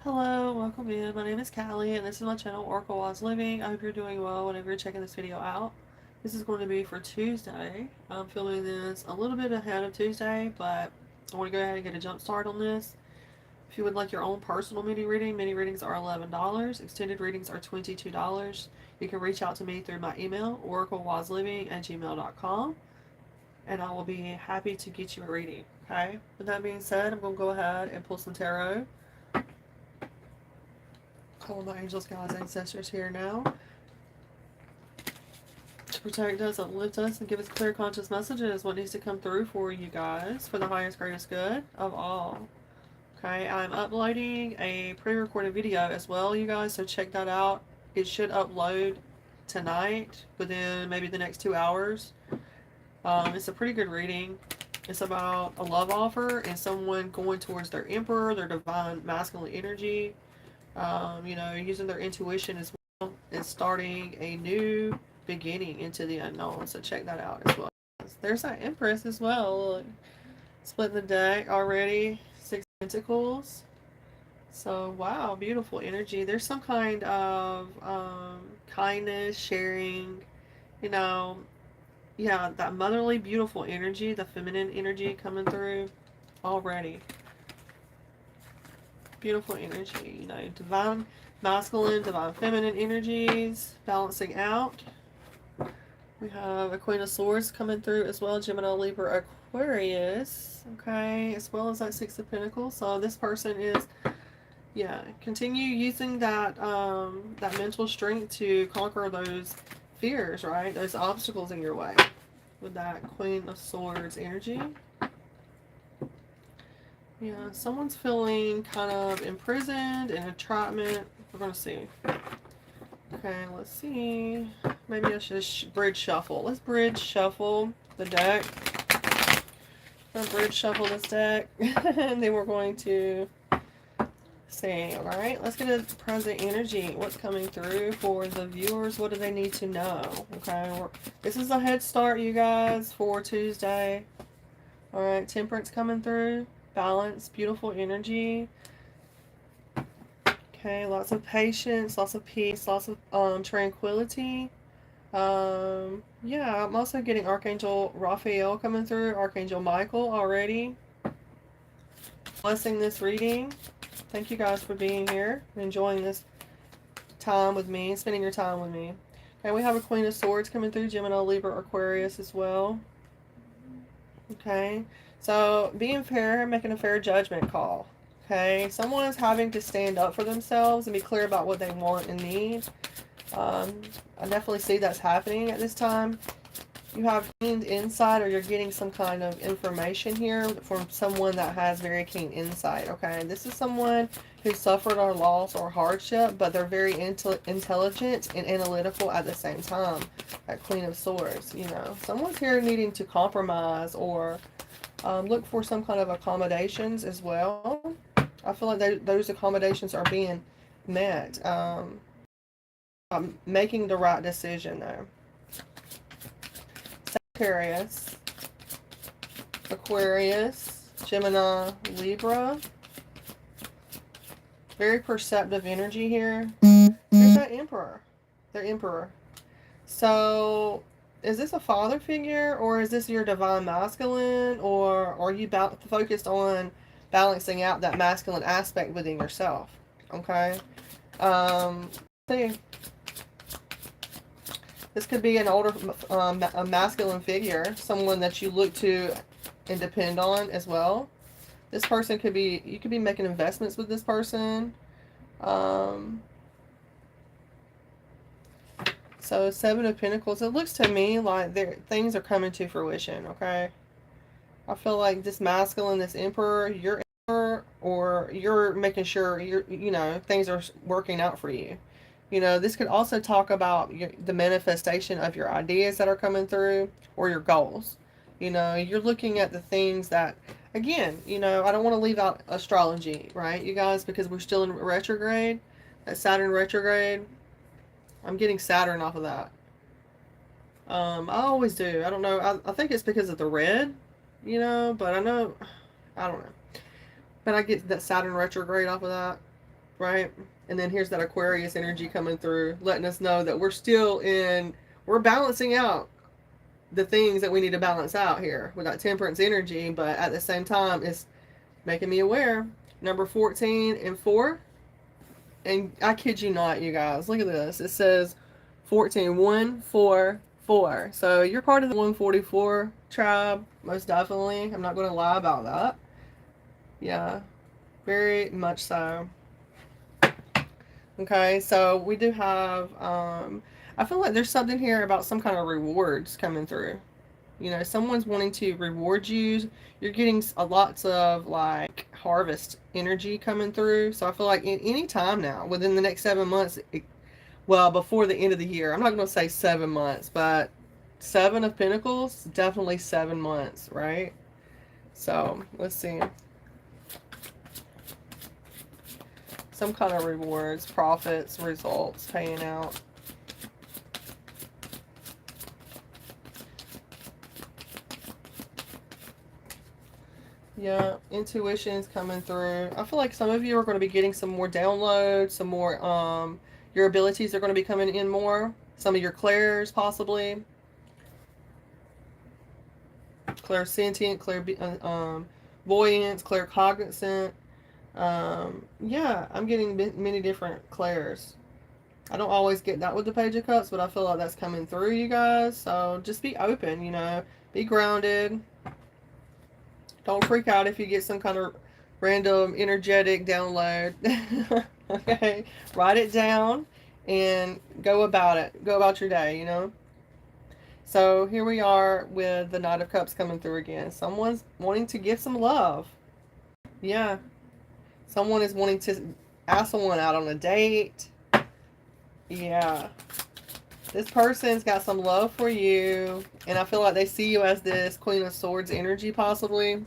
Hello, welcome in. My name is Callie, and this is my channel, Oracle Wise Living. I hope you're doing well whenever you're checking this video out. This is going to be for Tuesday. I'm filming this a little bit ahead of Tuesday, but I want to go ahead and get a jump start on this. If you would like your own personal mini readings are $11. Extended readings are $22. You can reach out to me through my email, oraclewiseliving@gmail.com, and I will be happy to get you a reading. Okay? With that being said, I'm going to go ahead and pull some tarot. Calling my angels, guides, ancestors here now to protect us, uplift us, and give us clear conscious messages. What needs to come through for you guys for the highest, greatest good of all. Okay, I'm uploading a pre-recorded video as well, you guys, so check that out. It should upload tonight within maybe the next 2 hours. It's a pretty good reading. It's about a love offer and someone going towards their emperor, their divine masculine energy. Using their intuition as well and starting a new beginning into the unknown. So check that out as well. There's that Empress as well. Look, splitting the deck already. 6 Pentacles. So wow, beautiful energy. There's some kind of kindness, sharing, you know, yeah, that motherly, beautiful energy, the feminine energy coming through already. Beautiful energy, divine masculine, divine feminine energies balancing out. We have a Queen of Swords coming through as well, Gemini, Libra, Aquarius, okay, as well as that Six of Pentacles. So this person is, continue using that that mental strength to conquer those fears, right? Those obstacles in your way with that Queen of Swords energy. Yeah, someone's feeling kind of imprisoned in entrapment. We're going to see. Okay, let's see. Maybe I should bridge shuffle. Let's bridge shuffle the deck. I'm going to bridge shuffle this deck. And then we're going to see. Alright, let's get a present energy. What's coming through for the viewers? What do they need to know? Okay, this is a head start, you guys, for Tuesday. Alright, Temperance coming through. Balance, beautiful energy. Okay, lots of patience, lots of peace, lots of tranquility. Yeah, I'm also getting Archangel Raphael coming through, Archangel Michael already. Blessing this reading. Thank you guys for being here and enjoying this time with me, spending your time with me. Okay, we have a Queen of Swords coming through, Gemini, Libra, Aquarius as well. Okay, so being fair, making a fair judgment call. Okay, someone is having to stand up for themselves and be clear about what they want and need. I definitely see that's happening at this time. You have keen insight, or you're getting some kind of information here from someone that has very keen insight. Okay, this is someone who suffered a loss or hardship, but they're very intelligent and analytical at the same time. That Queen of Swords, someone's here needing to compromise or look for some kind of accommodations as well. I feel like those accommodations are being met. Making the right decision though. Sagittarius, Aquarius, Gemini, Libra. Very perceptive energy here. There's that Emperor. The Emperor. So, is this a father figure, or is this your divine masculine, or are you focused on balancing out that masculine aspect within yourself? Okay. See. This could be an older, a masculine figure, someone that you look to and depend on as well. This person could be, you could be making investments with this person. So 7 of Pentacles, it looks to me like things are coming to fruition, okay? I feel like this masculine, this Emperor, you're Emperor, or you're making sure things are working out for you. This could also talk about the manifestation of your ideas that are coming through, or your goals. You're looking at the things that, again, I don't want to leave out astrology, right, you guys, because we're still in retrograde, at Saturn retrograde. I'm getting Saturn off of that. I always do. I don't know. I think it's because of the red, but I don't know. But I get that Saturn retrograde off of that. right? And then here's that Aquarius energy coming through, letting us know that we're balancing out the things that we need to balance out here with that Temperance energy, but at the same time, it's making me aware. Number 14 and 4. And I kid you not, you guys, look at this. It says 14, 1, 4, 4. So you're part of the 144 tribe, most definitely. I'm not going to lie about that. Yeah, very much so. Okay, so we do have, I feel like there's something here about some kind of rewards coming through. You know, someone's wanting to reward you. You're getting a lots of like harvest energy coming through. So I feel like any time now, within the next 7 months, well, before the end of the year, I'm not going to say 7 months, but 7 of Pentacles, definitely 7 months, right? So let's see. Some kind of rewards, profits, results, paying out. Yeah, intuition's coming through. I feel like some of you are going to be getting some more downloads, some more, your abilities are going to be coming in more. Some of your clairs, possibly. Clairsentient, clairvoyance, claircognizant. Yeah, I'm getting many different clairs. I don't always get that with the Page of Cups, but I feel like that's coming through, you guys. So just be open, you know. Be grounded. Don't freak out if you get some kind of random energetic download. Okay? Write it down and go about it. Go about your day, you know? So here we are with the Knight of Cups coming through again. Someone's wanting to give some love. Yeah. Someone is wanting to ask someone out on a date. Yeah. This person's got some love for you. And I feel like they see you as this Queen of Swords energy, possibly.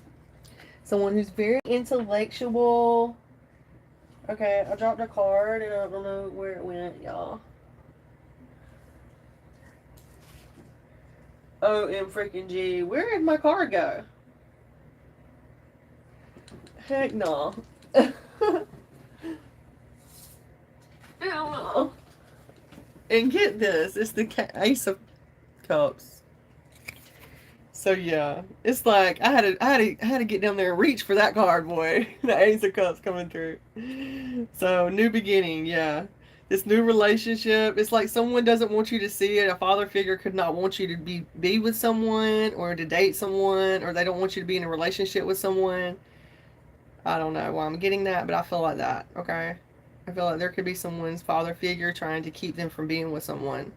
Someone who's very intellectual. Okay, I dropped a card and I don't know where it went, y'all. OM freaking G. Where did my card go? Heck no. I don't know. And get this, it's the Ace of Cups. So yeah, it's like I had to get down there and reach for that card, boy. The Ace of Cups coming through. So new beginning, yeah. This new relationship, it's like someone doesn't want you to see it. A father figure could not want you to be with someone or to date someone, or they don't want you to be in a relationship with someone. I don't know why I'm getting that, but I feel like that, okay? I feel like there could be someone's father figure trying to keep them from being with someone.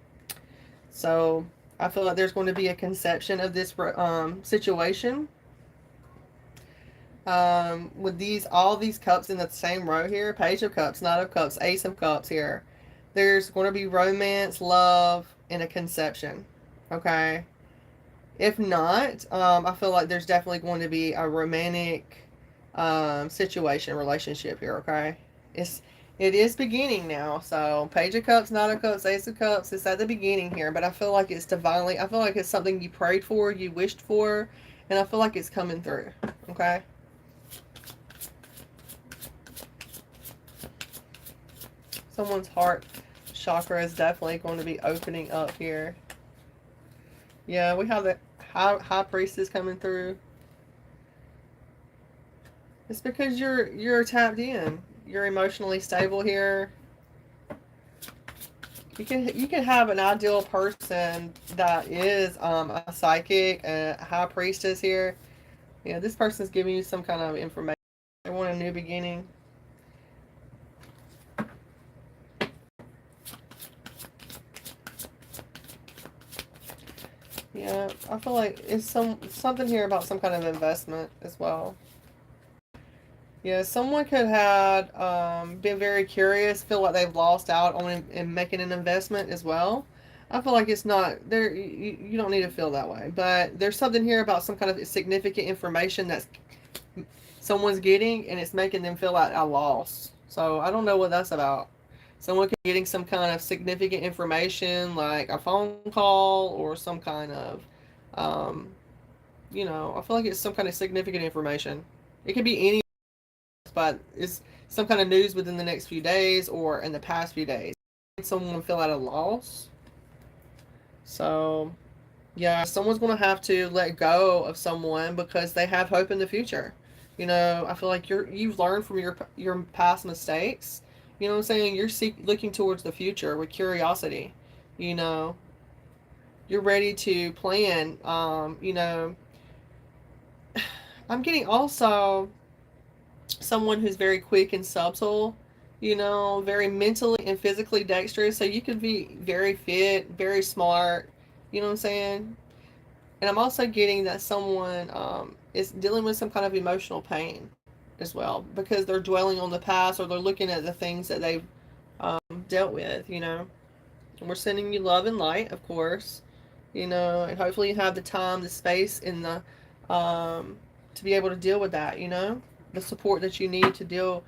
So I feel like there's going to be a conception of this situation. With all these cups in the same row here, Page of Cups, Knight of Cups, Ace of Cups here. There's going to be romance, love, and a conception. Okay? If not, I feel like there's definitely going to be a romantic situation, relationship here, okay? It is beginning now. So Page of Cups, Knight of Cups, Ace of Cups, it's at the beginning here, but I feel like it's divinely, I feel like it's something you prayed for, you wished for, and I feel like it's coming through, okay? Someone's heart chakra is definitely going to be opening up here. Yeah, we have the high priestess coming through. It's because you're tapped in. You're emotionally stable here. You can have an ideal person that is a psychic, a high priestess here. Yeah, this person's giving you some kind of information. They want a new beginning. Yeah, I feel like it's something here about some kind of investment as well. Yeah, someone could have been very curious, feel like they've lost out on in making an investment as well. I feel like it's not there. You don't need to feel that way, but there's something here about some kind of significant information that's someone's getting, and it's making them feel like I lost. So I don't know what that's about. Someone could be getting some kind of significant information, like a phone call or some kind of, you know, I feel like it's some kind of significant information. It could be any, but some kind of news within the next few days or in the past few days. Someone feel at a loss. So, yeah, someone's going to have to let go of someone because they have hope in the future. You know, I feel like you've learned from your past mistakes. You know what I'm saying? You're looking towards the future with curiosity. You know, you're ready to plan. You know, I'm getting also someone who's very quick and subtle, you know, very mentally and physically dexterous. So you could be very fit, very smart, you know what I'm saying? And I'm also getting that someone is dealing with some kind of emotional pain as well because they're dwelling on the past or they're looking at the things that they've dealt with, you know. And we're sending you love and light, of course, you know, and hopefully you have the time, the space, and the to be able to deal with that, you know, the support that you need to deal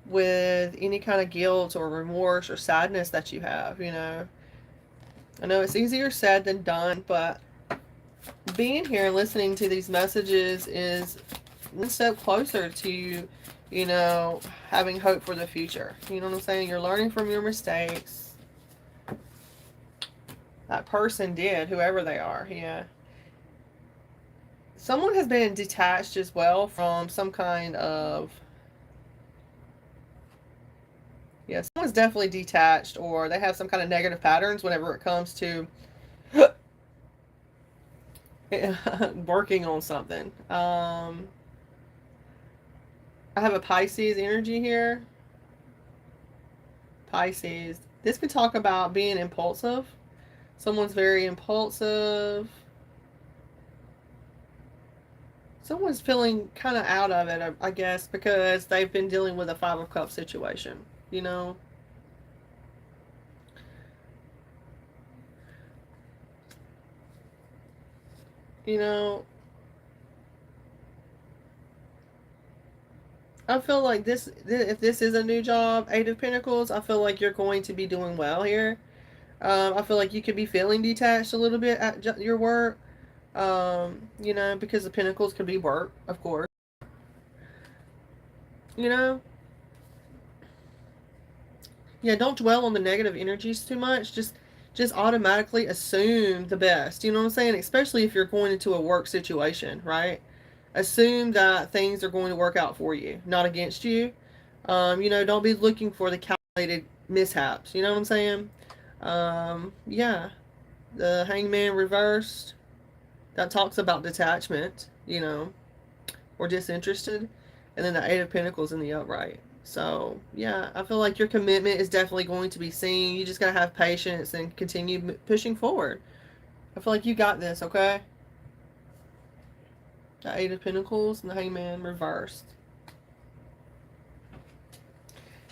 with any kind of guilt or remorse or sadness that you have, you know. I know it's easier said than done, but being here and listening to these messages is one step closer to, you know, having hope for the future. You know what I'm saying? You're learning from your mistakes. That person did, whoever they are, yeah. Someone has been detached as well from some kind of, yeah, someone's definitely detached or they have some kind of negative patterns whenever it comes to working on something. I have a Pisces energy here. Pisces. This could talk about being impulsive. Someone's very impulsive. Someone's feeling kind of out of it, I guess, because they've been dealing with a Five of Cups situation, you know? You know, I feel like this, if this is a new job, Eight of Pentacles, I feel like you're going to be doing well here. I feel like you could be feeling detached a little bit at your work, you know, because the Pentacles could be work, of course. You know? Yeah, don't dwell on the negative energies too much. Just automatically assume the best. You know what I'm saying? Especially if you're going into a work situation, right? Assume that things are going to work out for you, not against you. You know, don't be looking for the calculated mishaps. You know what I'm saying? Yeah. The Hangman reversed, that talks about detachment, you know, or disinterested. And then the Eight of Pentacles in the upright. So, yeah, I feel like your commitment is definitely going to be seen. You just got to have patience and continue pushing forward. I feel like you got this, okay? The Eight of Pentacles and the Hangman reversed.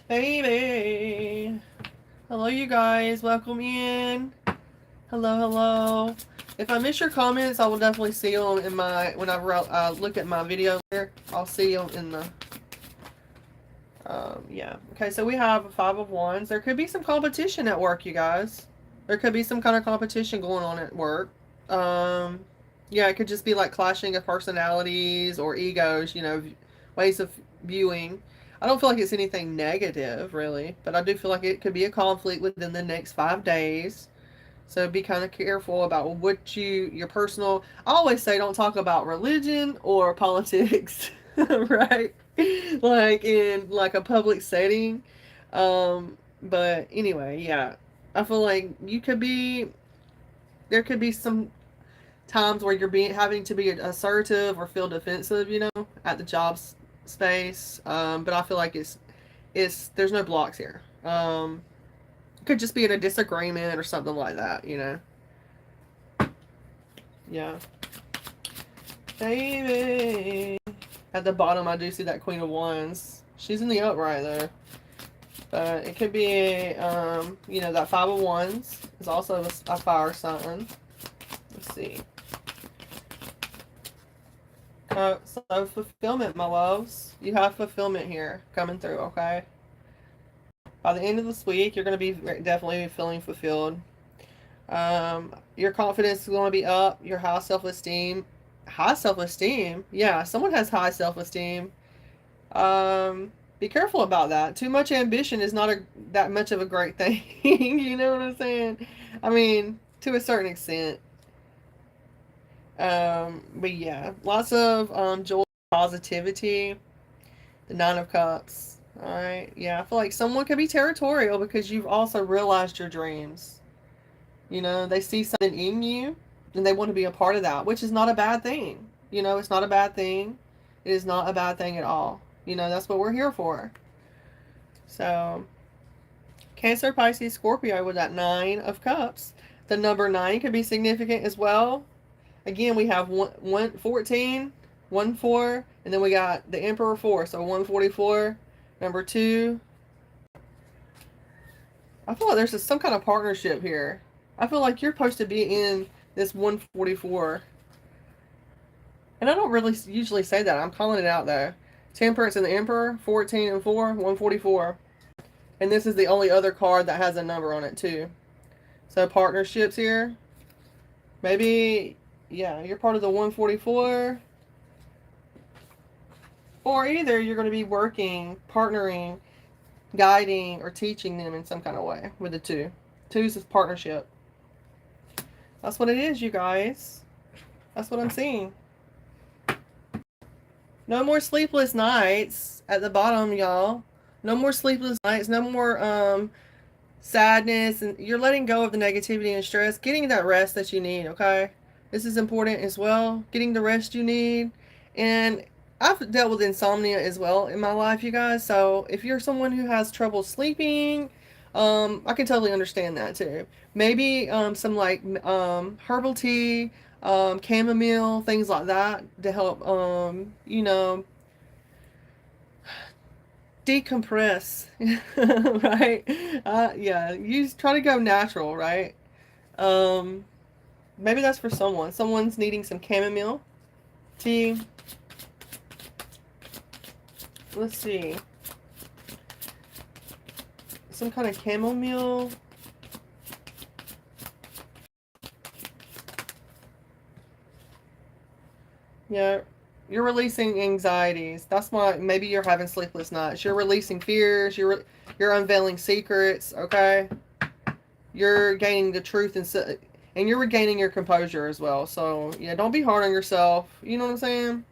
Baby. Hello, you guys. Welcome in. Hello, hello. If I miss your comments, I will definitely see them in my, whenever I look at my video here, I'll see them in the, yeah. Okay, so we have a Five of Wands. There could be some competition at work, you guys. There could be some kind of competition going on at work. Yeah, it could just be like clashing of personalities or egos, you know, ways of viewing. I don't feel like it's anything negative, really, but I do feel like it could be a conflict within the next 5 days. So be kind of careful about what your personal. I always say don't talk about religion or politics, right? Like in like a public setting. But anyway, yeah, I feel like you could be. There could be some times where you're being having to be assertive or feel defensive, you know, at the job space. But I feel like it's there's no blocks here. Could just be in a disagreement or something like that, you know. Yeah. Baby. At the bottom, I do see that Queen of Wands. She's in the upright there. But it could be, you know, that Five of Wands is also a fire sign. Let's see. So fulfillment, my loves. You have fulfillment here coming through, okay? By the end of this week, you're going to be definitely feeling fulfilled. Your confidence is going to be up. Your high self-esteem. High self-esteem? Yeah, someone has high self-esteem. Being be careful about that. Too much ambition is not that much of a great thing. You know what I'm saying? I mean, to a certain extent. But yeah, lots of joy, positivity. The Nine of Cups. All right. Yeah, I feel like someone could be territorial because you've also realized your dreams. You know, they see something in you and they want to be a part of that, which is not a bad thing. You know, it's not a bad thing. It is not a bad thing at all. You know, that's what we're here for. So, Cancer, Pisces, Scorpio with that Nine of Cups. The number 9 could be significant as well. Again, we have 14, 1, 4, and then we got the Emperor 4, so 144. Number 2. I feel like there's some kind of partnership here. I feel like you're supposed to be in this 144. And I don't really usually say that. I'm calling it out though. Temperance and the Emperor, 14 and 4, 144. And this is the only other card that has a number on it too. So partnerships here. Maybe, yeah, you're part of the 144. Or either you're going to be working, partnering, guiding, or teaching them in some kind of way with the 2. 2's is partnership. That's what it is, you guys. That's what I'm seeing. No more sleepless nights at the bottom, y'all. No more sleepless nights. No more sadness. And you're letting go of the negativity and stress. Getting that rest that you need, okay? This is important as well. Getting the rest you need. And I've dealt with insomnia as well in my life, you guys. So if you're someone who has trouble sleeping, I can totally understand that too. Maybe some like herbal tea, chamomile, things like that to help, you know, decompress, right? Yeah, you try to go natural, right? Um, Maybe that's for someone. Someone's needing some chamomile tea. Let's see. Some kind of chamomile. Yeah, you're releasing anxieties. That's why maybe you're having sleepless nights. You're releasing fears. You're unveiling secrets. Okay, you're gaining the truth and you're regaining your composure as well. So yeah, don't be hard on yourself. You know what I'm saying?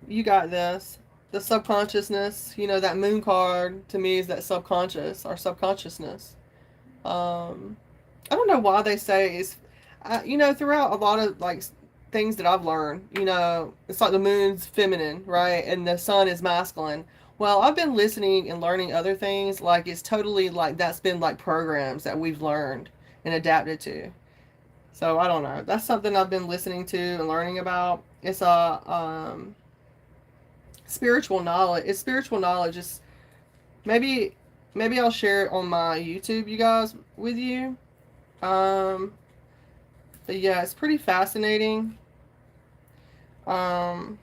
You got this. The subconsciousness. You know, that moon card to me is that subconscious, our subconsciousness. Um, I don't know why they say it's, you know, throughout a lot of like things that I've learned, you know, it's like the moon's feminine, right? And the sun is masculine. Well, I've been listening and learning other things, like it's totally like that's been like programs that we've learned and adapted to. So I don't know. That's something I've been listening to and learning about. It's a spiritual knowledge. It's spiritual knowledge. It's maybe I'll share it on my YouTube, you guys, with you. Um, but yeah, it's pretty fascinating. Um,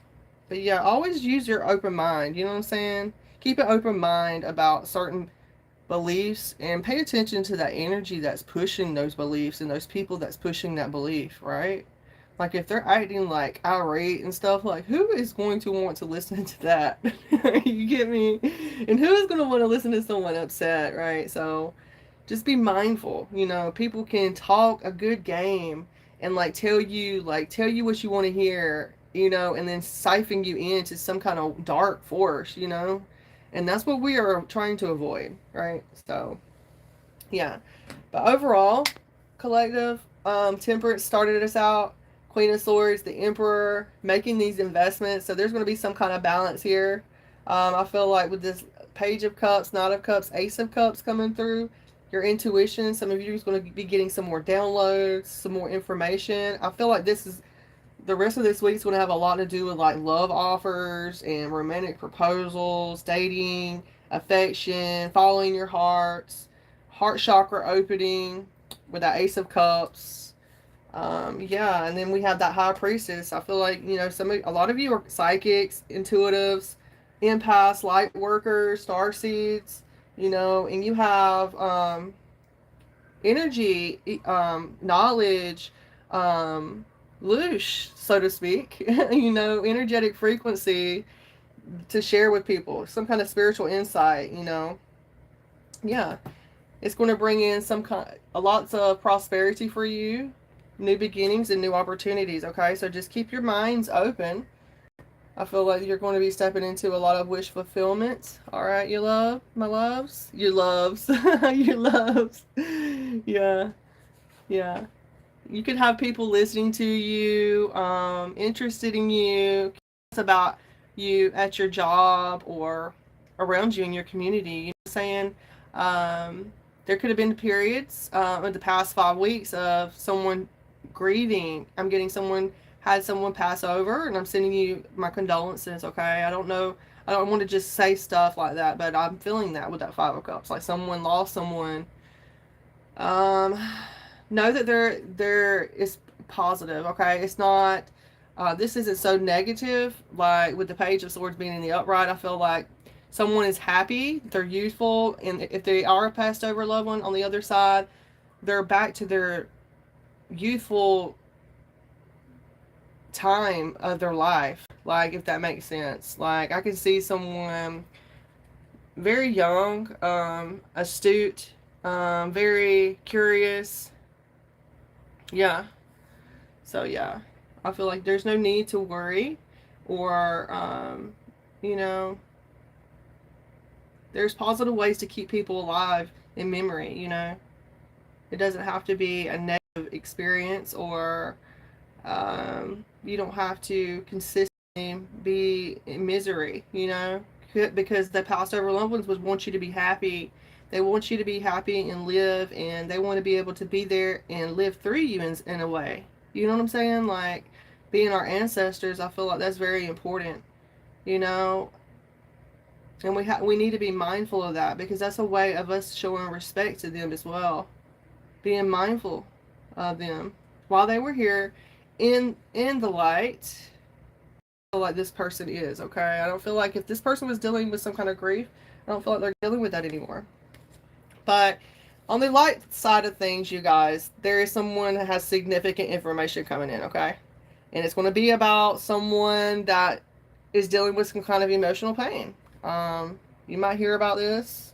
but yeah, always use your open mind. You know what I'm saying? Keep an open mind about certain beliefs and pay attention to that energy that's pushing those beliefs and those people that's pushing that belief, right? Like if they're acting like irate and stuff, like who is going to want to listen to that? You get me? And who is going to want to listen to someone upset, right? So just be mindful. You know, people can talk a good game and tell you what you want to hear, you know, and then siphon you into some kind of dark force, you know. And that's what we are trying to avoid, right? So yeah. But overall, collective, Temperance started us out. Queen of Swords, the Emperor, making these investments. So there's going to be some kind of balance here. I feel like with this Page of Cups, Knight of Cups, Ace of Cups coming through, your intuition, some of you is going to be getting some more downloads, some more information. I feel like the rest of this week is going to have a lot to do with like love offers and romantic proposals, dating, affection, following your hearts, heart chakra opening with that Ace of Cups. Yeah, and then we have that High Priestess. I feel like, you know, a lot of you are psychics, intuitives, empaths, light workers, star seeds, you know, and you have energy, knowledge, loosh, so to speak, you know, energetic frequency to share with people, some kind of spiritual insight, you know. Yeah, it's going to bring in lots of prosperity for you, new beginnings and new opportunities. Okay, so just keep your minds open. I feel like you're going to be stepping into a lot of wish fulfillment. All right, you love, my loves, you loves, you loves. Yeah, yeah. You could have people listening to you, interested in you, about you at your job or around you in your community. You know what I'm saying? There could have been periods in the past 5 weeks of someone grieving. I'm getting someone had someone pass over, and I'm sending you my condolences. Okay, I don't know. I don't want to just say stuff like that, but I'm feeling that with that Five of Cups, like someone lost someone. Um, know that there is positive. Okay, it's not. This isn't so negative. Like with the Page of Swords being in the upright, I feel like someone is happy. They're youthful, and if they are a passed over loved one on the other side, they're back to their youthful time of their life. Like if that makes sense. Like I can see someone very young, astute, very curious. Yeah. So yeah, I feel like there's no need to worry, or you know, there's positive ways to keep people alive in memory. You know, it doesn't have to be a negative experience, or you don't have to consistently be in misery. You know, because the past over loved ones would want you to be happy. They want you to be happy and live, and they want to be able to be there and live through you in a way. You know what I'm saying? Like being our ancestors, I feel like that's very important. You know, and we need to be mindful of that, because that's a way of us showing respect to them as well. Being mindful of them while they were here in the light. I feel like this person is okay. I don't feel like if this person was dealing with some kind of grief, I don't feel like they're dealing with that anymore. But on the light side of things, you guys, there is someone that has significant information coming in, okay? And it's going to be about someone that is dealing with some kind of emotional pain. You might hear about this.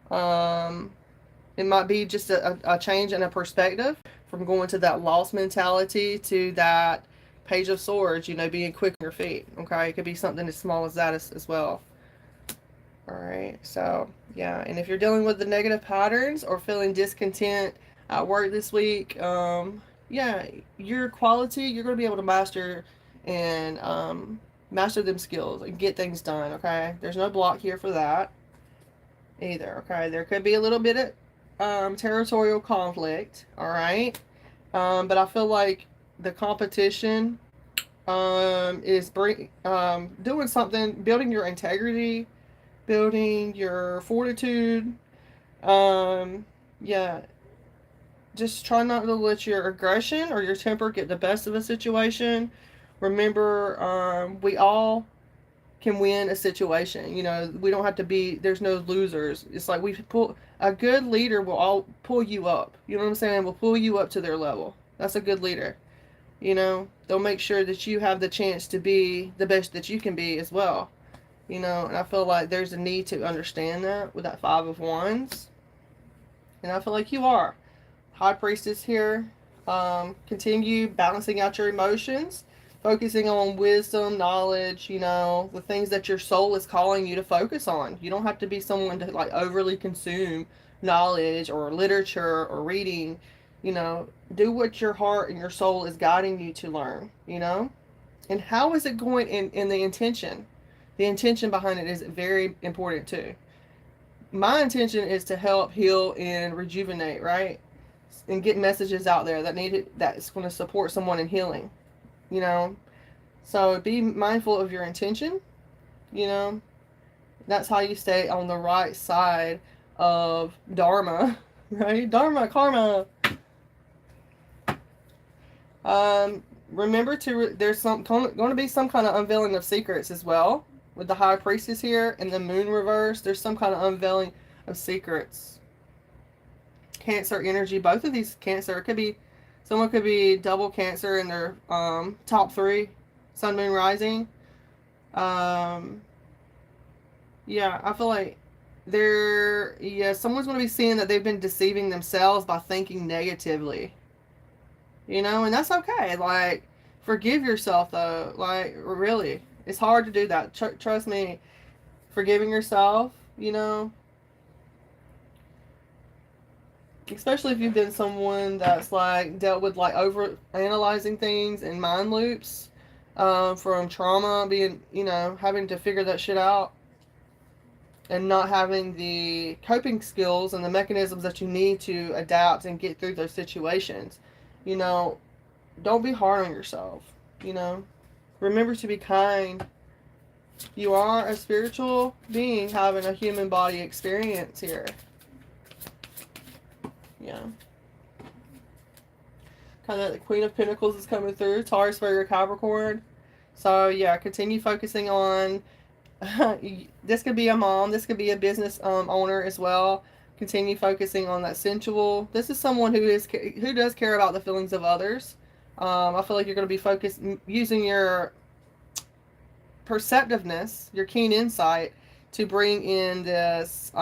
It might be just a change in a perspective from going to that lost mentality to that Page of Swords, you know, being quick on your feet, okay? It could be something as small as that as well. All right, so yeah, and if you're dealing with the negative patterns or feeling discontent at work this week, yeah, your quality, you're going to be able to master and master them skills and get things done, okay? There's no block here for that either, okay? There could be a little bit of territorial conflict, all right? But I feel like the competition is doing something, building your integrity, building your fortitude. Yeah, just try not to let your aggression or your temper get the best of a situation. Remember, we all can win a situation. You know, we don't have to be, there's no losers. It's like a good leader will all pull you up. You know what I'm saying? Will pull you up to their level. That's a good leader. You know, they'll make sure that you have the chance to be the best that you can be as well. You know, and I feel like there's a need to understand that with that Five of Wands. And I feel like you are. High Priestess here. Continue balancing out your emotions. Focusing on wisdom, knowledge, you know, the things that your soul is calling you to focus on. You don't have to be someone to like overly consume knowledge or literature or reading. You know, do what your heart and your soul is guiding you to learn, you know? And how is it going in the intention? The intention behind it is very important too. My intention is to help heal and rejuvenate, right? And get messages out there that's going to support someone in healing, you know? So be mindful of your intention, you know? That's how you stay on the right side of Dharma, right? Dharma, karma. Remember there's going to be some kind of unveiling of secrets as well. With the High Priestess here and the Moon reverse, there's some kind of unveiling of secrets. Cancer energy, both of these Cancer, someone could be double Cancer in their top 3, Sun, Moon, Rising. Yeah, I feel like someone's going to be seeing that they've been deceiving themselves by thinking negatively. You know, and that's okay. Like, forgive yourself, though. Like, really. It's hard to do that. Trust me, forgiving yourself, you know, especially if you've been someone that's, like, dealt with, like, over analyzing things and mind loops from trauma, being, you know, having to figure that shit out and not having the coping skills and the mechanisms that you need to adapt and get through those situations. You know, don't be hard on yourself, you know. Remember to be kind. You are a spiritual being having a human body experience here. Yeah. Kind of the Queen of Pentacles is coming through. Taurus, Virgo, Capricorn. So, yeah, continue focusing on this could be a mom, this could be a business owner as well. Continue focusing on that sensual. This is someone who does care about the feelings of others. I feel like you're going to be focused using your perceptiveness, your keen insight to bring in this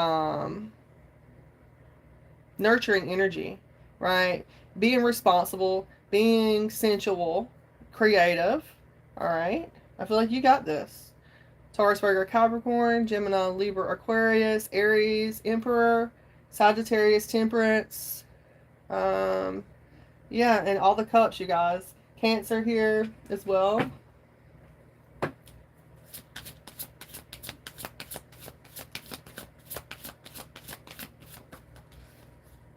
nurturing energy, right? Being responsible, being sensual, creative. All right, I feel like you got this. Taurus, Virgo, Capricorn, Gemini, Libra, Aquarius, Aries, Emperor, Sagittarius, Temperance. Yeah, and all the cups, you guys. Cancer here as well.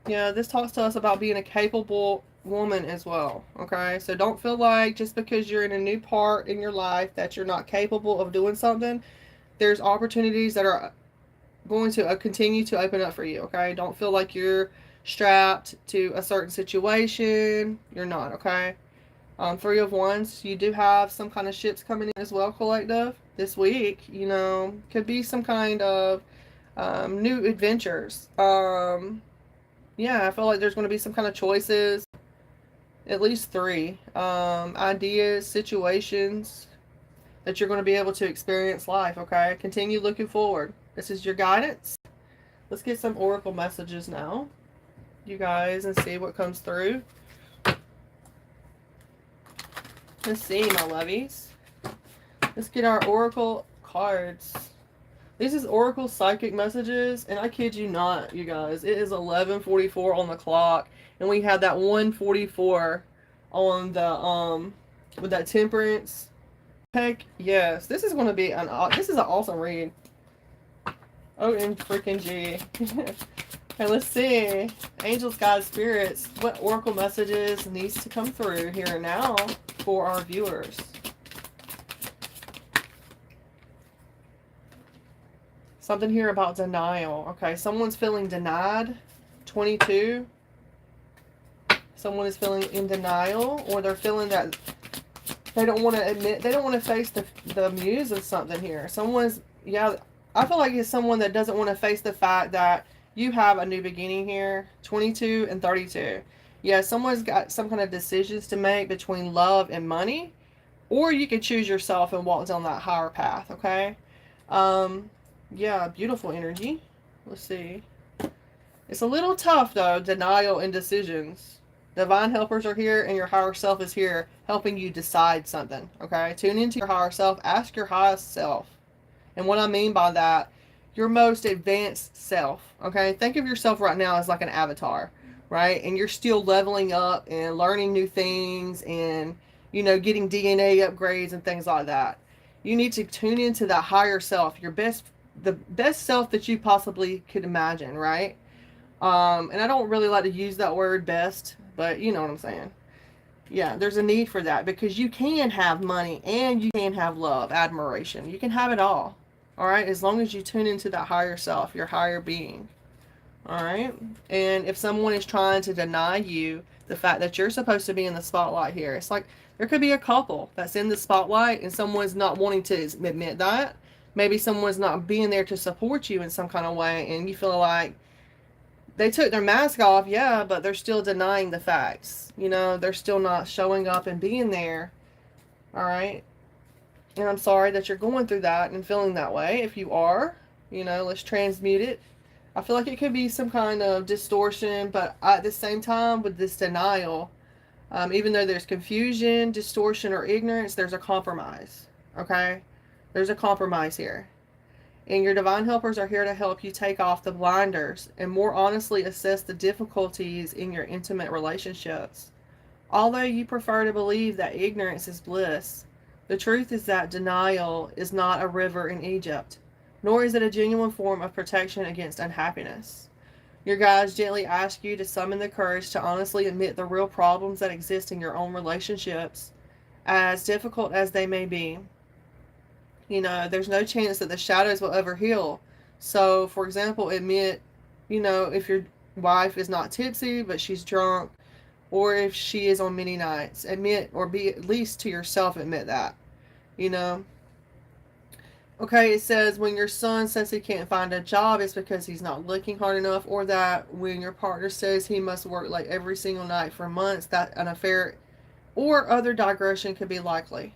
Yeah, this talks to us about being a capable woman as well, okay? So don't feel like just because you're in a new part in your life that you're not capable of doing something. There's opportunities that are going to continue to open up for you, okay? Don't feel like you're strapped to a certain situation. You're not, okay? Three of Wands, you do have some kind of ships coming in as well, collective, this week. You know, could be some kind of new adventures. Yeah, I feel like there's going to be some kind of choices. At least three. Ideas, situations that you're going to be able to experience life, okay? Continue looking forward. This is your guidance. Let's get some oracle messages now, you guys, and see what comes through. Let's see, my lovies. Let's get our oracle cards. This is oracle psychic messages, and I kid you not, you guys. It is 11:44 on the clock, and we had that 1:44 on the with that temperance. Heck yes, this is going to be this is an awesome read. Oh, and freaking G. Okay, let's see. Angels, guides, spirits. What oracle messages needs to come through here and now for our viewers? Something here about denial. Okay, someone's feeling denied. 22. Someone is feeling in denial, or they're feeling that they don't want to admit, they don't want to face the muse of something here. Someone's, yeah, I feel like it's someone that doesn't want to face the fact that you have a new beginning here. 22 and 32. Yeah, someone's got some kind of decisions to make between love and money, or you could choose yourself and walk down that higher path, okay? Yeah, beautiful energy. Let's see. It's a little tough, though, denial and decisions. Divine helpers are here, and your higher self is here helping you decide something, okay? Tune into your higher self. Ask your highest self. And what I mean by that, your most advanced self, okay? Think of yourself right now as like an avatar, right? And you're still leveling up and learning new things and, you know, getting DNA upgrades and things like that. You need to tune into that higher self, the best self that you possibly could imagine, right? And I don't really like to use that word best, but you know what I'm saying. Yeah, there's a need for that because you can have money and you can have love, admiration. You can have it all. All right, as long as you tune into that higher self, your higher being. All right, and if someone is trying to deny you the fact that you're supposed to be in the spotlight here, it's like there could be a couple that's in the spotlight and someone's not wanting to admit that. Maybe someone's not being there to support you in some kind of way, and you feel like they took their mask off, yeah, but they're still denying the facts. You know, they're still not showing up and being there. All right. And I'm sorry that you're going through that and feeling that way if you are. You know, let's transmute it. I feel like it could be some kind of distortion, but at the same time, with this denial, even though there's confusion, distortion, or ignorance, there's a compromise. Okay? There's a compromise here. And your divine helpers are here to help you take off the blinders and more honestly assess the difficulties in your intimate relationships. Although you prefer to believe that ignorance is bliss, the truth is that denial is not a river in Egypt, nor is it a genuine form of protection against unhappiness. Your guides gently ask you to summon the courage to honestly admit the real problems that exist in your own relationships, as difficult as they may be. You know, there's no chance that the shadows will ever heal. So, for example, admit, you know, if your wife is not tipsy but she's drunk, or if she is on many nights, admit, or be at least to yourself, admit that, you know. Okay, it says when your son says he can't find a job, it's because he's not looking hard enough, or that when your partner says he must work like every single night for months, that an affair or other digression could be likely.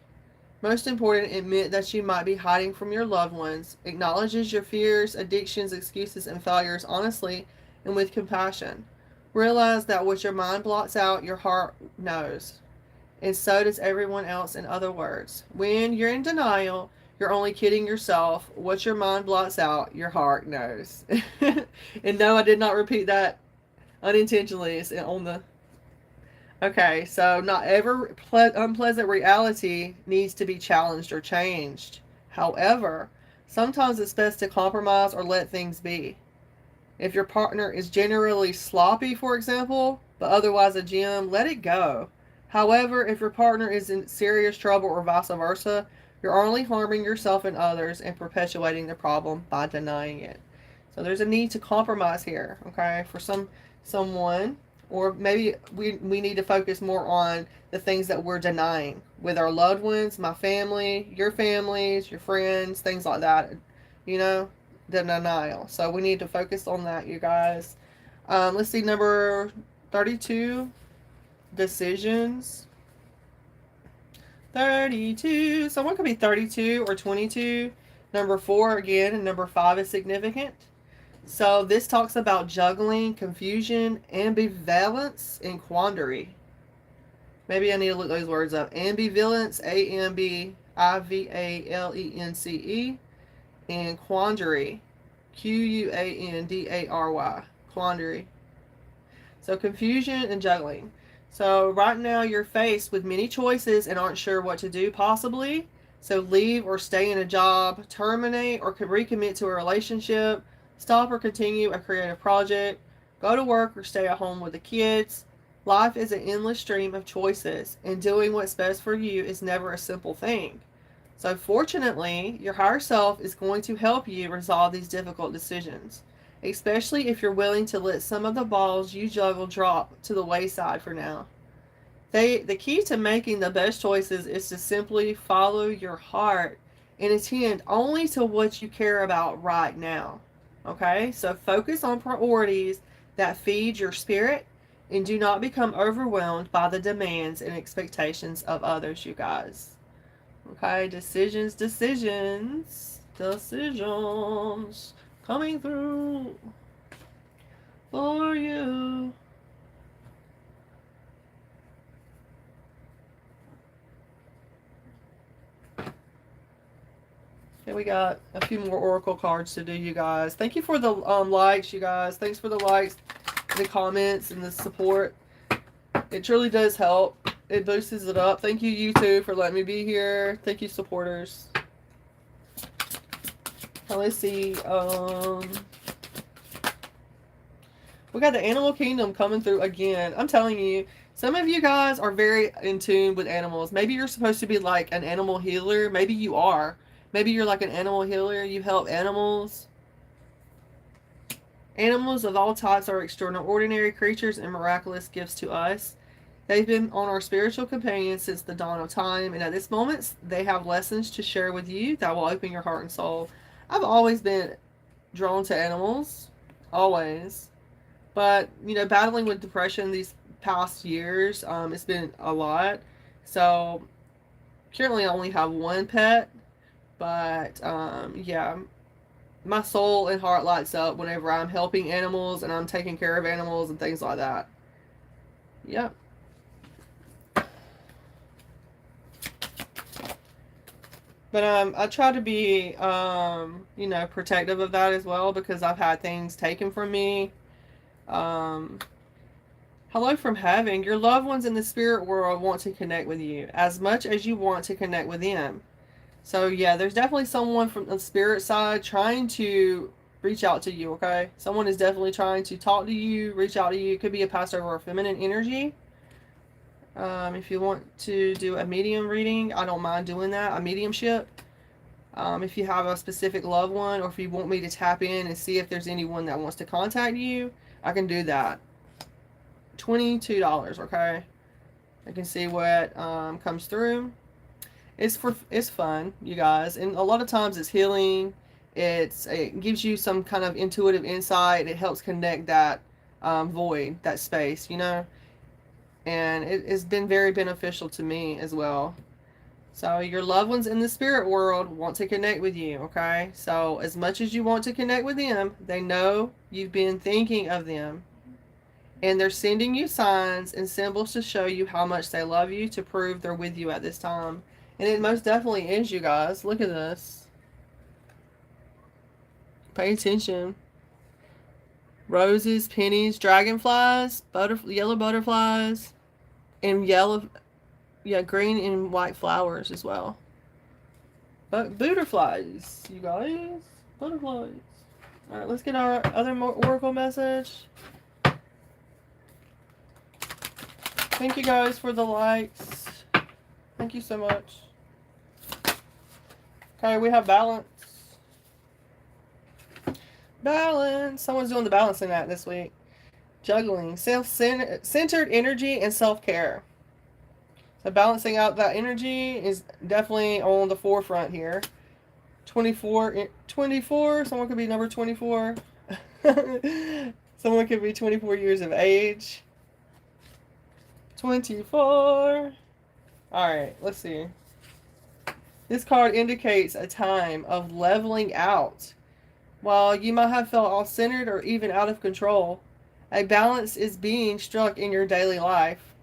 Most important, admit that you might be hiding from your loved ones. Acknowledges your fears, addictions, excuses, and failures honestly and with compassion. Realize that what your mind blots out, your heart knows. And so does everyone else, in other words. When you're in denial, you're only kidding yourself. What your mind blots out, your heart knows. And no, I did not repeat that unintentionally. It's on the... Okay, so not every unpleasant reality needs to be challenged or changed. However, sometimes it's best to compromise or let things be. If your partner is generally sloppy, for example, but otherwise a gem, let it go. However, if your partner is in serious trouble or vice versa, you're only harming yourself and others and perpetuating the problem by denying it. So there's a need to compromise here, okay, for someone. Or maybe we need to focus more on the things that we're denying with our loved ones, my family, your families, your friends, things like that. You know, the denial. So we need to focus on that, you guys. Let's see, number 32, decisions. 32. Someone could be 32 or 22. Number 4 again, and number 5 is significant. So this talks about juggling, confusion, ambivalence, and quandary. Maybe I need to look those words up. Ambivalence, AMBIVALENCE, and quandary, QUANDARY, quandary. So confusion and juggling. So right now you're faced with many choices and aren't sure what to do possibly. So leave or stay in a job, terminate or recommit to a relationship, stop or continue a creative project, go to work or stay at home with the kids. Life is an endless stream of choices, and doing what's best for you is never a simple thing. So fortunately, your higher self is going to help you resolve these difficult decisions, especially if you're willing to let some of the balls you juggle drop to the wayside for now. The key to making the best choices is to simply follow your heart and attend only to what you care about right now. Okay, so focus on priorities that feed your spirit and do not become overwhelmed by the demands and expectations of others, you guys. Okay, decisions coming through for you. Okay, we got a few more oracle cards to do, you guys. Thank you for the likes, you guys. Thanks for the likes, the comments, and the support. It truly does help. It boosts it up. Thank you, YouTube, for letting me be here. Thank you, supporters. Now, let's see. We got the animal kingdom coming through again. I'm telling you, some of you guys are very in tune with animals. Maybe you're supposed to be like an animal healer. Maybe you are. Maybe you're like an animal healer. You help animals. Animals of all types are extraordinary creatures and miraculous gifts to us. They've been on our spiritual companions since the dawn of time, and at this moment, they have lessons to share with you that will open your heart and soul. I've always been drawn to animals, always. But, you know, battling with depression these past years, it's been a lot. So, currently I only have one pet, but, yeah. my soul and heart lights up whenever I'm helping animals and I'm taking care of animals and things like that. Yep. But I try to be, you know, protective of that as well, because I've had things taken from me. Hello from heaven. Your loved ones in the spirit world want to connect with you as much as you want to connect with them. So yeah, there's definitely someone from the spirit side trying to reach out to you, okay? Someone is definitely trying to talk to you, reach out to you. It could be a past over or feminine energy. If you want to do a medium reading, I don't mind doing that, a mediumship. If you have a specific loved one, or if you want me to tap in and see if there's anyone that wants to contact you, I can do that. $22, okay? I can see what comes through. It's fun, you guys, and a lot of times it's healing. It gives you some kind of intuitive insight. It helps connect that void, that space, you know. And it's been very beneficial to me as well. So your loved ones in the spirit world want to connect with you, okay? So as much as you want to connect with them, they know you've been thinking of them. And they're sending you signs and symbols to show you how much they love you, to prove they're with you at this time. And it most definitely is, you guys. Look at this. Pay attention. Roses, pennies, dragonflies, yellow butterflies, and green and white flowers as well. But butterflies, you guys. Butterflies. Alright, let's get our other oracle message. Thank you guys for the likes. Thank you so much. Okay, we have balance. Balance. Someone's doing the balancing act this week. Juggling. Self-centered energy and self-care. So balancing out that energy is definitely on the forefront here. 24. Someone could be number 24. Someone could be 24 years of age. 24. Alright, let's see. This card indicates a time of leveling out. While you might have felt off-centered or even out of control, a balance is being struck in your daily life.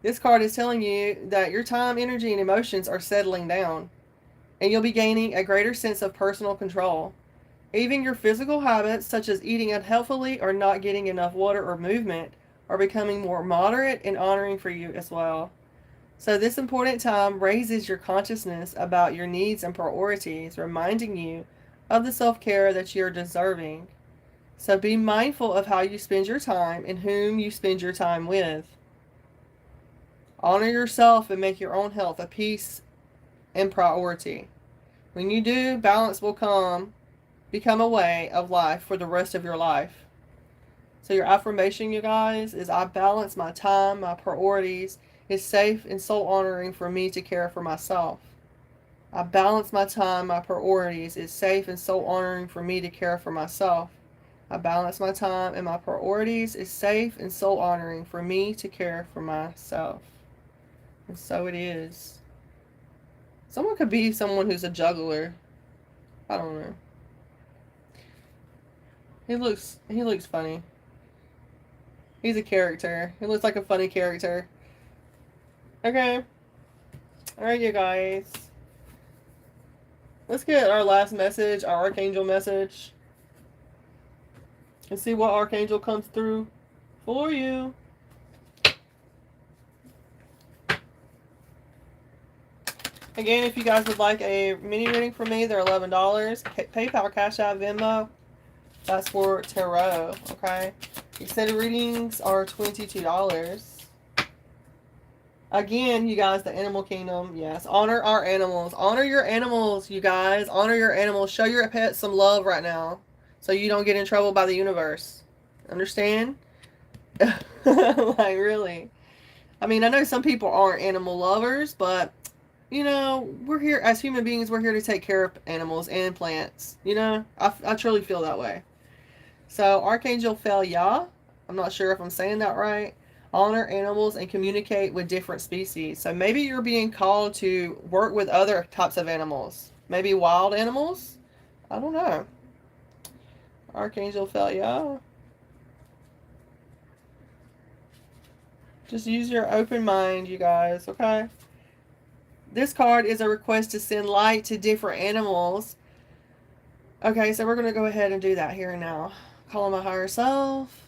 This card is telling you that your time, energy, and emotions are settling down, and you'll be gaining a greater sense of personal control. Even your physical habits, such as eating unhealthily or not getting enough water or movement, are becoming more moderate and honoring for you as well. So this important time raises your consciousness about your needs and priorities, reminding you of the self-care that you're deserving. So be mindful of how you spend your time and whom you spend your time with. Honor yourself and make your own health a piece and priority. When you do, balance will become a way of life for the rest of your life. So your affirmation, you guys, is I balance my time, my priorities. It's safe and soul honoring for me to care for myself. I balance my time, my priorities. It's safe and soul honoring for me to care for myself. I balance my time and my priorities. It's safe and soul honoring for me to care for myself. And so it is. Someone could be someone who's a juggler. I don't know. He looks funny. He's a character. He looks like a funny character. Okay. Alright, you guys. Let's get our last message, our Archangel message. And see what Archangel comes through for you. Again, if you guys would like a mini reading from me, they're $11. PayPal, Cash App, Venmo. That's for tarot, okay? Extended readings are $22. Again, you guys, the animal kingdom, yes. Honor our animals. Honor your animals, you guys. Honor your animals. Show your pets some love right now, so you don't get in trouble by the universe. Understand? Like, really. I mean, I know some people aren't animal lovers, but, you know, we're here, as human beings, we're here to take care of animals and plants. You know? I truly feel that way. So, Archangel Felia, I'm not sure if I'm saying that right. Honor animals and communicate with different species. So maybe you're being called to work with other types of animals. Maybe wild animals? I don't know. Archangel Phalia. Just use your open mind, you guys, okay? This card is a request to send light to different animals. Okay, so we're going to go ahead and do that here and now. Call on my higher self.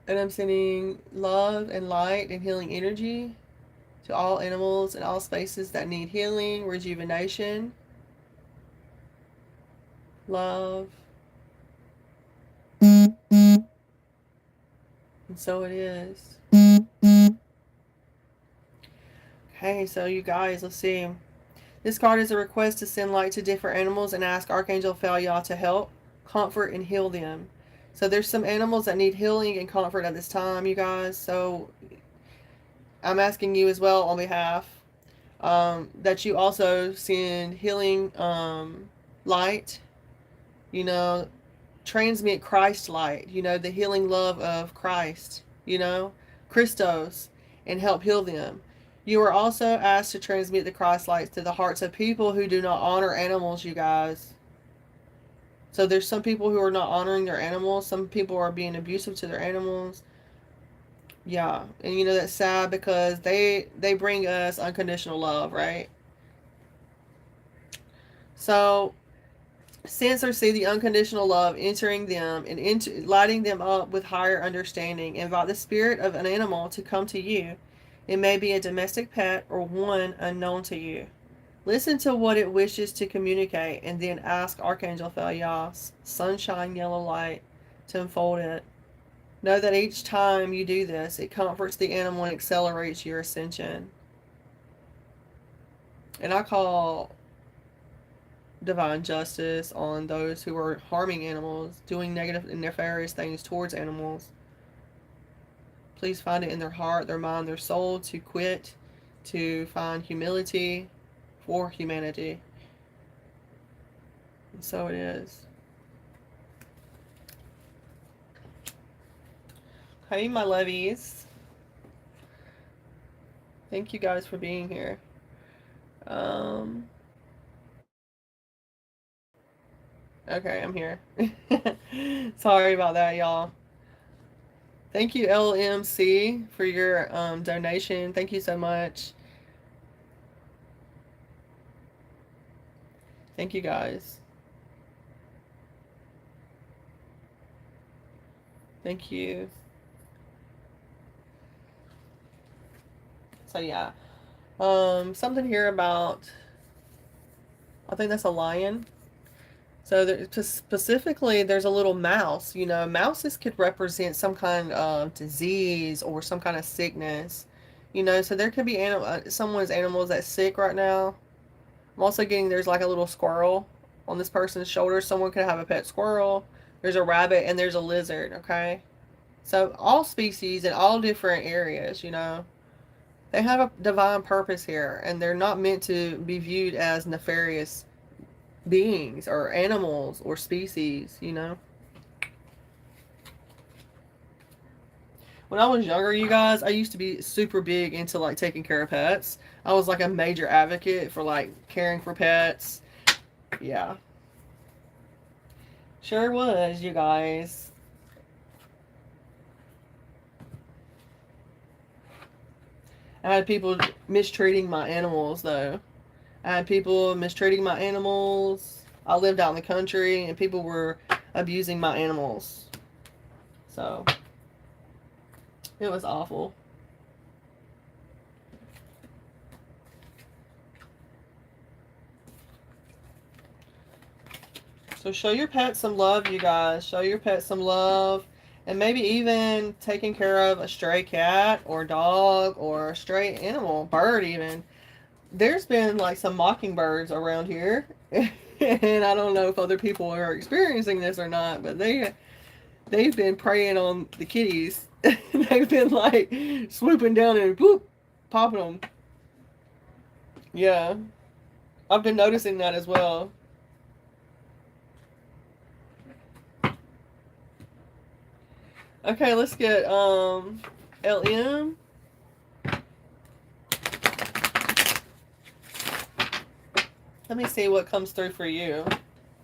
And I'm sending love and light and healing energy to all animals and all spaces that need healing, rejuvenation, love. And so it is. Okay, so you guys, let's see. This card is a request to send light to different animals and ask Archangel Phalia to help, comfort, and heal them. So there's some animals that need healing and comfort at this time, you guys. So I'm asking you as well on behalf that you also send healing light, you know, transmit Christ light, you know, the healing love of Christ, you know, Christos, and help heal them. You are also asked to transmit the Christ light to the hearts of people who do not honor animals, you guys. So there's some people who are not honoring their animals. Some people are being abusive to their animals. Yeah, and you know that's sad because they bring us unconditional love, right? So sense or see the unconditional love entering them and lighting them up with higher understanding. Invite the spirit of an animal to come to you. It may be a domestic pet or one unknown to you. Listen to what it wishes to communicate and then ask Archangel Phalia, sunshine yellow light, to unfold it. Know that each time you do this, it comforts the animal and accelerates your ascension. And I call divine justice on those who are harming animals, doing negative and nefarious things towards animals. Please find it in their heart, their mind, their soul to quit, to find humility for humanity. And so it is. Hey, my lovies. Thank you guys for being here. Okay, I'm here. Sorry about that, y'all. Thank you, LMC, for your donation. Thank you so much. Thank you, guys. Thank you. So yeah, something here about, I think that's a lion. So there, specifically, there's a little mouse. You know, mouses could represent some kind of disease or some kind of sickness. You know, so there could be someone's animals that's sick right now. I'm also getting there's like a little squirrel on this person's shoulder. Someone could have a pet squirrel. There's a rabbit and there's a lizard. Okay, so all species in all different areas. You know, they have a divine purpose here, and they're not meant to be viewed as nefarious beings or animals or species, you know. When I was younger, you guys, I used to be super big into like taking care of pets. I was like a major advocate for like caring for pets. Yeah. Sure was, you guys. I had people mistreating my animals though. I had people mistreating my animals. I lived out in the country and people were abusing my animals. So it was awful. So show your pet some love, you guys. Show your pet some love. And maybe even taking care of a stray cat or dog or a stray animal, bird even. There's been like some mockingbirds around here. And I don't know if other people are experiencing this or not, but they've been preying on the kitties. They've been like swooping down and whoop, popping them. Yeah. I've been noticing that as well. Okay, let's get LM. Let me see what comes through for you.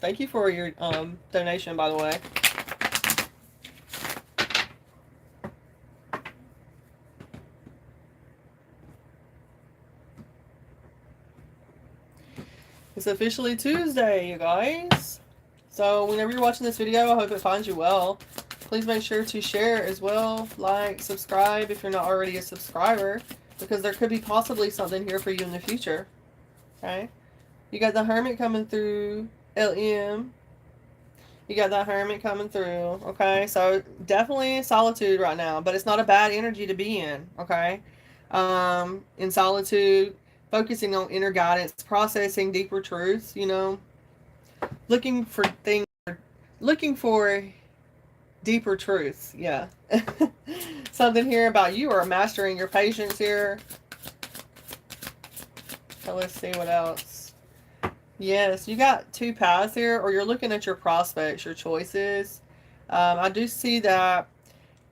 Thank you for your donation, by the way. It's officially Tuesday, you guys. So whenever you're watching this video, I hope it finds you well. Please make sure to share as well, like, subscribe if you're not already a subscriber, because there could be possibly something here for you in the future. Okay? You got the Hermit coming through, LM. You got that Hermit coming through, okay? So definitely solitude right now, but it's not a bad energy to be in, okay? In solitude, focusing on inner guidance, processing deeper truths, you know, looking for things, looking for deeper truths, yeah. Something here about you are mastering your patience here. So let's see what else. Yes, you got two paths here, or you're looking at your prospects, your choices. I do see that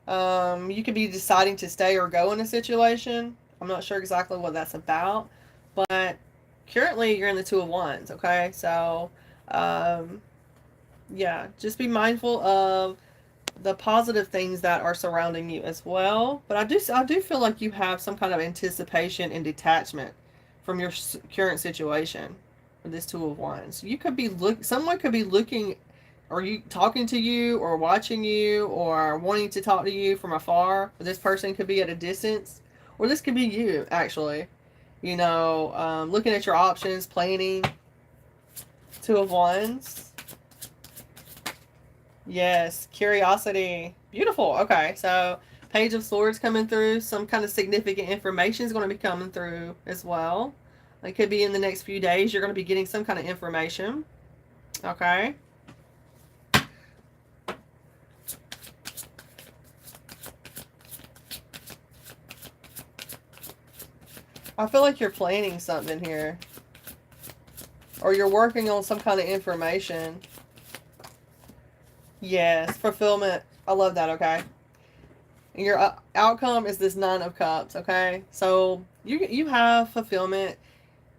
you could be deciding to stay or go in a situation. I'm not sure exactly what that's about, but currently you're in the Two of Wands, okay? So, yeah, just be mindful of the positive things that are surrounding you as well. But I do feel like you have some kind of anticipation and detachment from your current situation with this Two of Wands. You could be someone could be looking, or you talking to you, or watching you, or wanting to talk to you from afar. Or this person could be at a distance, or this could be you actually. You know, looking at your options, planning. Two of Wands. Yes, curiosity. Beautiful. Okay, so Page of Swords coming through. Some kind of significant information is going to be coming through as well. It could be in the next few days. You're going to be getting some kind of information. Okay. I feel like you're planning something here. Or you're working on some kind of information. Yes, fulfillment. I love that, okay? And your outcome is this Nine of Cups, okay? So you have fulfillment.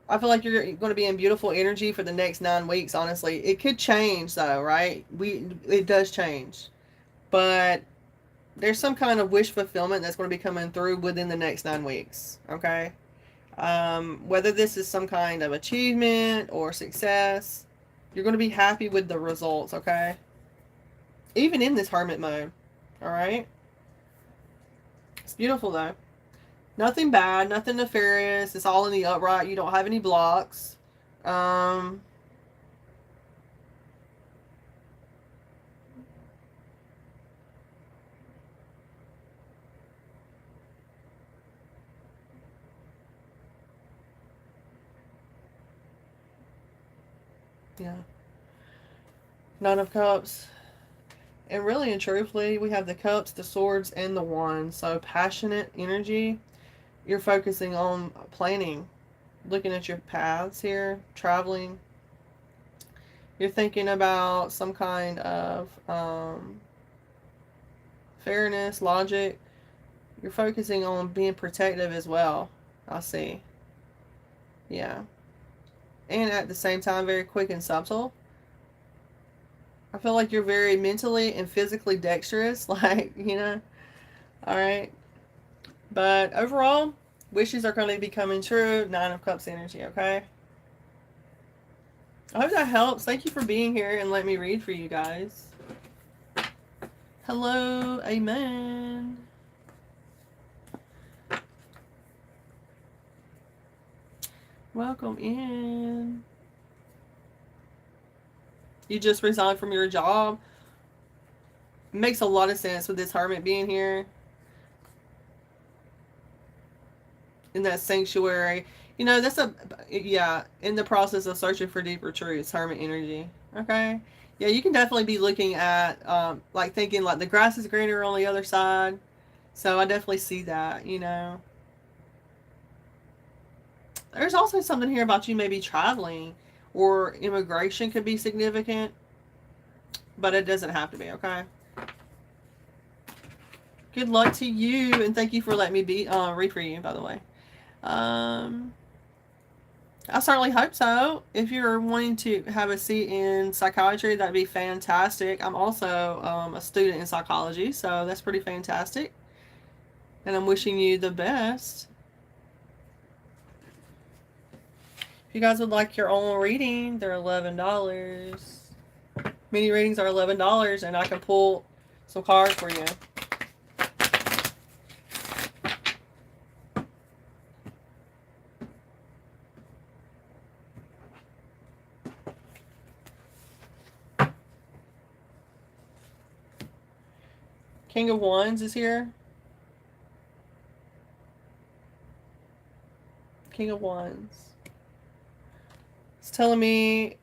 I feel like you're going to be in beautiful energy for the next 9 weeks, honestly. It could change, though, right? It does change. But there's some kind of wish fulfillment that's going to be coming through within the next 9 weeks, okay? Whether this is some kind of achievement or success, you're going to be happy with the results, okay? Even in this hermit mode, all right? It's beautiful, though. Nothing bad, nothing nefarious. It's all in the upright. You don't have any blocks. Yeah. Nine of Cups. And really and truthfully, we have the Cups, the Swords, and the Wands. So passionate energy. You're focusing on planning, looking at your paths here, traveling. You're thinking about some kind of fairness, logic. You're focusing on being protective as well, I see. Yeah. And at the same time, very quick and subtle. I feel like you're very mentally and physically dexterous, like, you know. All right. But overall, wishes are going to be coming true. Nine of Cups energy, okay? I hope that helps. Thank you for being here and let me read for you guys. Hello, amen. Welcome in. You just resigned from your job. Makes a lot of sense with this hermit being here. In that sanctuary. You know, yeah, in the process of searching for deeper truths, hermit energy. Okay? Yeah, you can definitely be looking at, like thinking like the grass is greener on the other side. So I definitely see that, you know. There's also something here about you maybe traveling, or immigration could be significant, but it doesn't have to be, okay? Good luck to you, and thank you for letting me read for you, by the way. I certainly hope so. If you're wanting to have a seat in psychiatry, that'd be fantastic. I'm also a student in psychology, so that's pretty fantastic. And I'm wishing you the best. If you guys would like your own reading, they're $11. Mini readings are $11, and I can pull some cards for you. King of Wands is here. King of Wands. It's telling me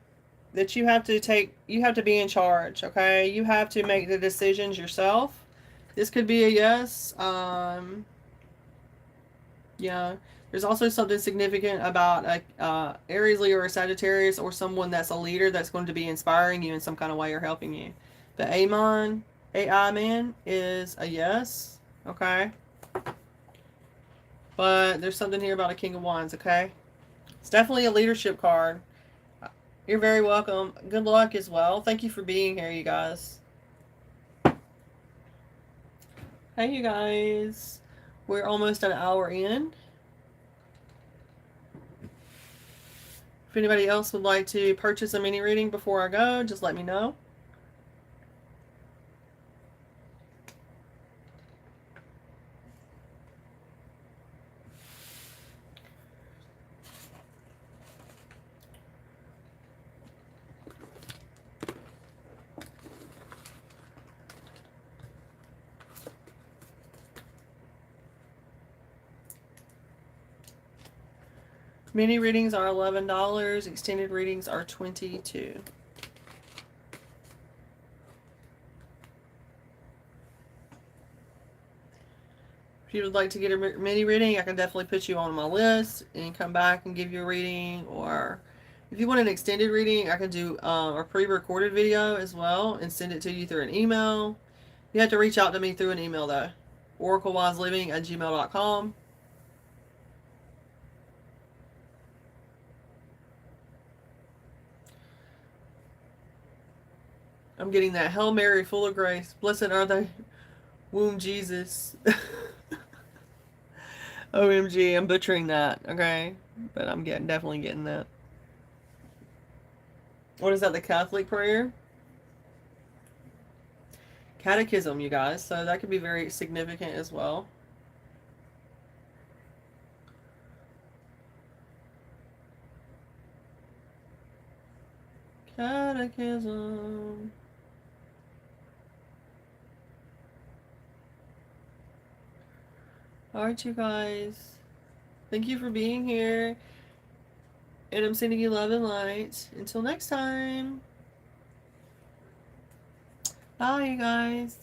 that you have to be in charge, okay? You have to make the decisions yourself. This could be a yes. Yeah. There's also something significant about a Aries, Leo, or Sagittarius, or someone that's a leader that's going to be inspiring you in some kind of way or helping you. The AI man is a yes, okay? But there's something here about a King of Wands, okay? It's definitely a leadership card. You're very welcome. Good luck as well. Thank you for being here, you guys. Hey, you guys. We're almost an hour in. If anybody else would like to purchase a mini reading before I go, just let me know. Mini readings are $11. Extended readings are $22. If you would like to get a mini reading, I can definitely put you on my list and come back and give you a reading. Or if you want an extended reading, I can do a pre-recorded video as well and send it to you through an email. You have to reach out to me through an email though. OracleWiseLiving@gmail.com. I'm getting that Hail Mary, full of grace. Blessed are thy womb, Jesus. OMG, I'm butchering that, okay? But I'm definitely getting that. What is that, the Catholic prayer? Catechism, you guys. So that could be very significant as well. Catechism. Alright, you guys. Thank you for being here. And I'm sending you love and light. Until next time. Bye, you guys.